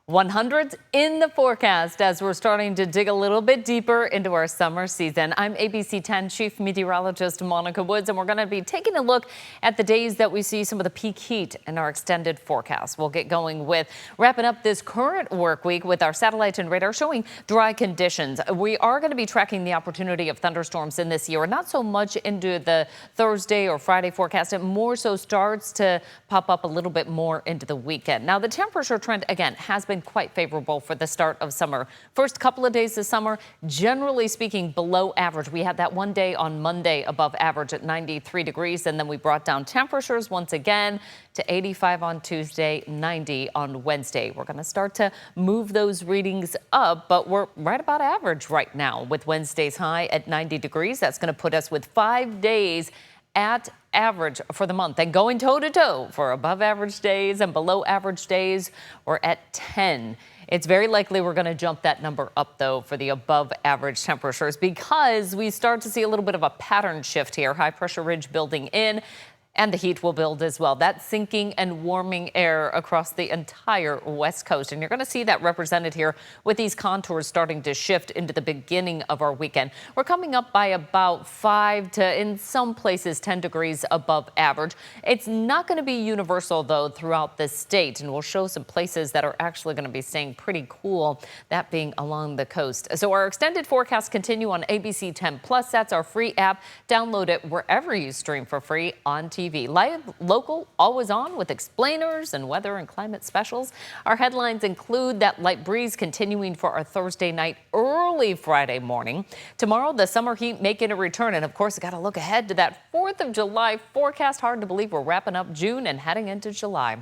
100s in the forecast as we're starting to dig a little bit deeper into our summer season. I'm ABC 10 Chief Meteorologist Monica Woods, and we're going to be taking a look at the days that we see some of the peak heat in our extended forecast. We'll get going with wrapping up this current work week with our satellites and radar showing dry conditions. We are going to be tracking the opportunity of thunderstorms in this year, and not so much into the Thursday or Friday forecast. It more so starts to pop up a little bit more into the weekend. Now, the temperature trend, again, has been quite favorable for the start of summer. First couple of days of summer, generally speaking, below average. We had that one day on Monday above average at 93 degrees, and then we brought down temperatures once again to 85 on Tuesday, 90 on Wednesday. We're going to start to move those readings up, but we're right about average right now with Wednesday's high at 90 degrees. That's going to put us with 5 days at average for the month, and going toe-to-toe for above average days and below average days. We're at 10. It's very likely we're going to jump that number up, though, for the above average temperatures, because we start to see a little bit of a pattern shift here. High pressure ridge building in, and the heat will build as well. That sinking and warming air across the entire west coast. And you're going to see that represented here with these contours starting to shift into the beginning of our weekend. We're coming up by about 5 to, in some places, 10 degrees above average. It's not going to be universal, though, throughout the state. And we'll show some places that are actually going to be staying pretty cool, that being along the coast. So our extended forecasts continue on ABC 10 Plus. That's our free app. Download it wherever you stream for free on TV. Live, local, always on with explainers and weather and climate specials. Our headlines include that light breeze continuing for our Thursday night, early Friday morning. Tomorrow, the summer heat making a return. And of course, got to look ahead to that 4th of July forecast. Hard to believe we're wrapping up June and heading into July.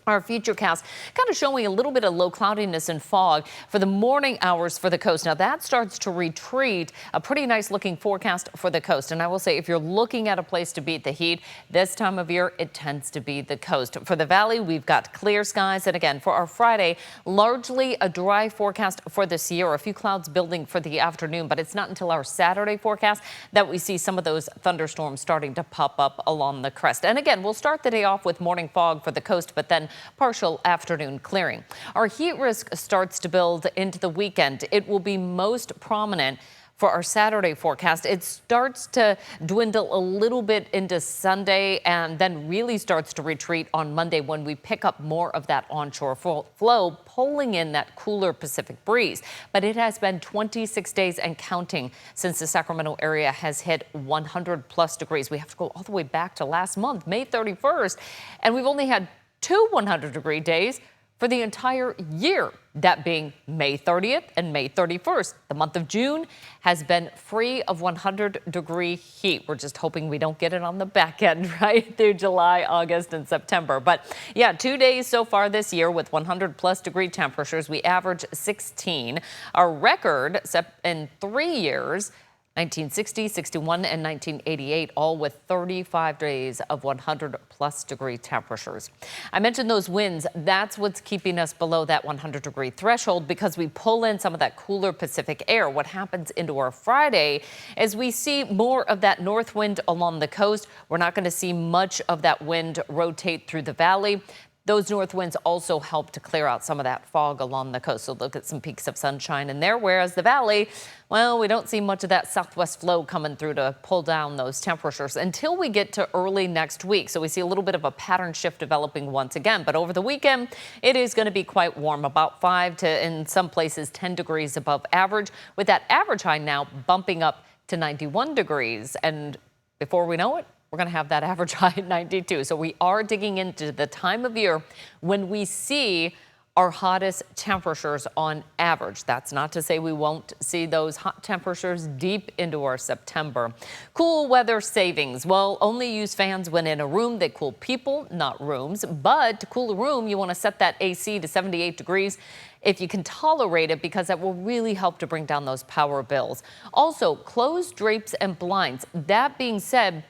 Our futurecast kind of showing a little bit of low cloudiness and fog for the morning hours for the coast. Now that starts to retreat. A pretty nice looking forecast for the coast. And I will say, if you're looking at a place to beat the heat this time of year, it tends to be the coast. For the valley, we've got clear skies. And again, for our Friday, largely a dry forecast for this year. A few clouds building for the afternoon, but it's not until our Saturday forecast that we see some of those thunderstorms starting to pop up along the crest. And again, we'll start the day off with morning fog for the coast, but then partial afternoon clearing. Our heat risk starts to build into the weekend. It will be most prominent for our Saturday forecast. It starts to dwindle a little bit into Sunday and then really starts to retreat on Monday when we pick up more of that onshore flow, pulling in that cooler Pacific breeze. But it has been 26 days and counting since the Sacramento area has hit 100+ degrees. We have to go all the way back to last month, May 31st, and we've only had 2 100-degree days for the entire year, that being May 30th and May 31st. The month of June has been free of 100-degree heat. We're just hoping we don't get it on the back end right through July, August, and September. But yeah, 2 days so far this year with 100+ degree temperatures. We average 16. Our record in 3 years, 1960, 61, and 1988, all with 35 days of 100+ degree temperatures. I mentioned those winds. That's what's keeping us below that 100-degree threshold, because we pull in some of that cooler Pacific air. What happens into our Friday is we see more of that north wind along the coast. We're not going to see much of that wind rotate through the valley. Those north winds also help to clear out some of that fog along the coast. So look at some peaks of sunshine in there, whereas the valley, well, we don't see much of that southwest flow coming through to pull down those temperatures until we get to early next week. So we see a little bit of a pattern shift developing once again. But over the weekend, it is going to be quite warm, about 5 to, in some places, 10 degrees above average, with that average high now bumping up to 91 degrees. And before we know it, we're going to have that average high at 92. So we are digging into the time of year when we see our hottest temperatures on average. That's not to say we won't see those hot temperatures deep into our September. Cool weather savings. Well, only use fans when in a room. They cool people, not rooms. But to cool a room, you want to set that AC to 78 degrees if you can tolerate it, because that will really help to bring down those power bills. Also, close drapes and blinds. That being said,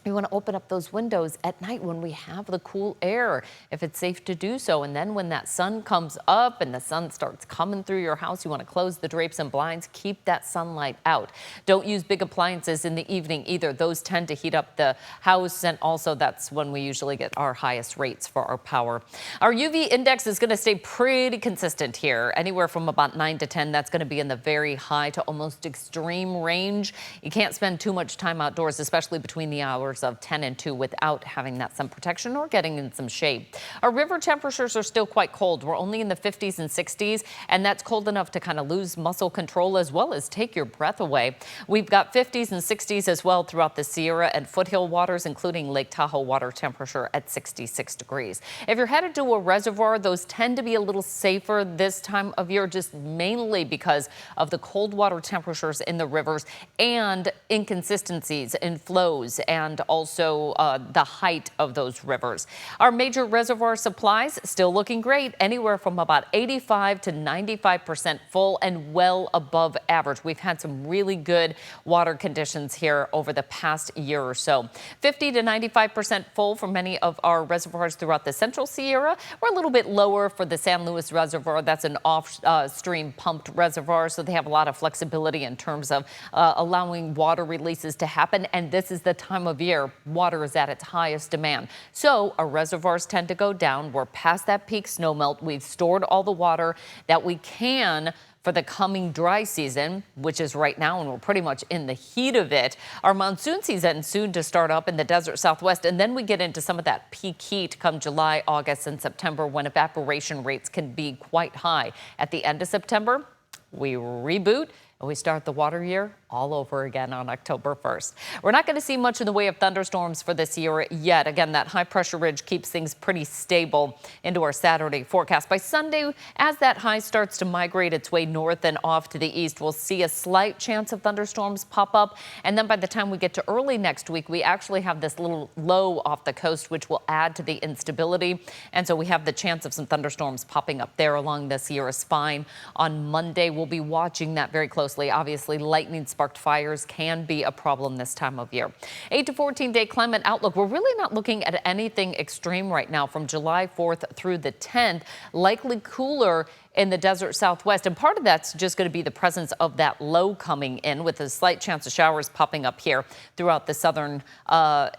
You want to open up those windows at night when we have the cool air, if it's safe to do so. And then when that sun comes up and the sun starts coming through your house, you want to close the drapes and blinds, keep that sunlight out. Don't use big appliances in the evening either. Those tend to heat up the house, and also that's when we usually get our highest rates for our power. Our UV index is going to stay pretty consistent here, anywhere from about 9 to 10. That's going to be in the very high to almost extreme range. You can't spend too much time outdoors, especially between the hours of 10 and 2 without having that sun protection or getting in some shade. Our river temperatures are still quite cold. We're only in the 50s and 60s, and that's cold enough to kind of lose muscle control as well as take your breath away. We've got 50s and 60s as well throughout the Sierra and foothill waters, including Lake Tahoe water temperature at 66 degrees. If you're headed to a reservoir, those tend to be a little safer this time of year, just mainly because of the cold water temperatures in the rivers and inconsistencies in flows and also the height of those rivers. Our major reservoir supplies still looking great, anywhere from about 85 to 95% full and well above average. We've had some really good water conditions here over the past year or so. 50 to 95% full for many of our reservoirs throughout the central Sierra. We're a little bit lower for the San Luis Reservoir. That's an off-stream pumped reservoir, so they have a lot of flexibility in terms of allowing water releases to happen. And this is the time of year water is at its highest demand. So our reservoirs tend to go down. We're past that peak snowmelt. We've stored all the water that we can for the coming dry season, which is right now, and we're pretty much in the heat of it. Our monsoon season soon to start up in the desert Southwest, and then we get into some of that peak heat come July, August, and September, when evaporation rates can be quite high. At the end of September, we reboot and we start the water year all over again on October 1st. We're not going to see much in the way of thunderstorms for this year yet. Again, that high pressure ridge keeps things pretty stable into our Saturday forecast. By Sunday, as that high starts to migrate its way north and off to the east, we'll see a slight chance of thunderstorms pop up. And then by the time we get to early next week, we actually have this little low off the coast, which will add to the instability. And so we have the chance of some thunderstorms popping up there along the Sierra spine. On Monday, we'll be watching that very closely. Obviously, lightning sparked fires can be a problem this time of year. 8 to 14 day climate outlook. We're really not looking at anything extreme right now from July 4th through the 10th. Likely cooler in the desert Southwest, and part of that's just going to be the presence of that low coming in, with a slight chance of showers popping up here throughout the southern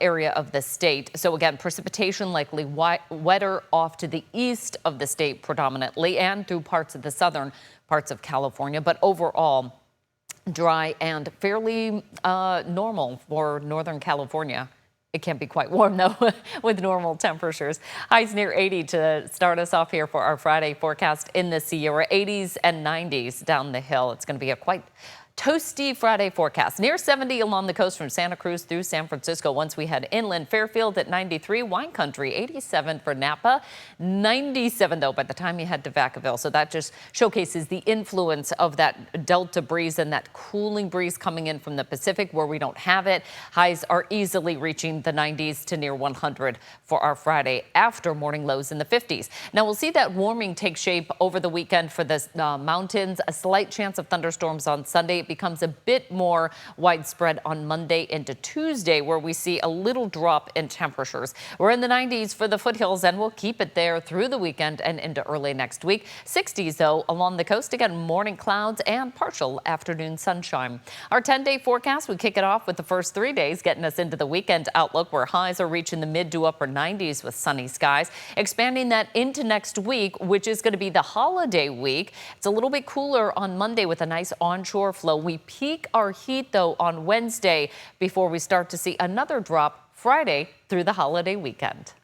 area of the state. So again, precipitation likely wetter off to the east of the state predominantly and through parts of the southern parts of California, but overall dry and fairly normal for Northern California. It can be quite warm, though, with normal temperatures. Highs near 80 to start us off here for our Friday forecast in the Sierra. 80s and 90s down the hill. It's going to be a quite toasty Friday forecast. Near 70 along the coast from Santa Cruz through San Francisco. Once we head inland, Fairfield at 93, Wine Country 87 for Napa, 97 though by the time you head to Vacaville. So that just showcases the influence of that Delta breeze and that cooling breeze coming in from the Pacific where we don't have it. Highs are easily reaching the 90s to near 100 for our Friday after morning lows in the 50s. Now we'll see that warming take shape over the weekend for the mountains. A slight chance of thunderstorms on Sunday. Becomes a bit more widespread on Monday into Tuesday, where we see a little drop in temperatures. We're in the 90s for the foothills, and we'll keep it there through the weekend and into early next week. 60s, though, along the coast. Again, morning clouds and partial afternoon sunshine. Our 10-day forecast, we kick it off with the first 3 days, getting us into the weekend outlook, where highs are reaching the mid to upper 90s with sunny skies. Expanding that into next week, which is going to be the holiday week. It's a little bit cooler on Monday with a nice onshore flow. We peak our heat, though, on Wednesday before we start to see another drop Friday through the holiday weekend.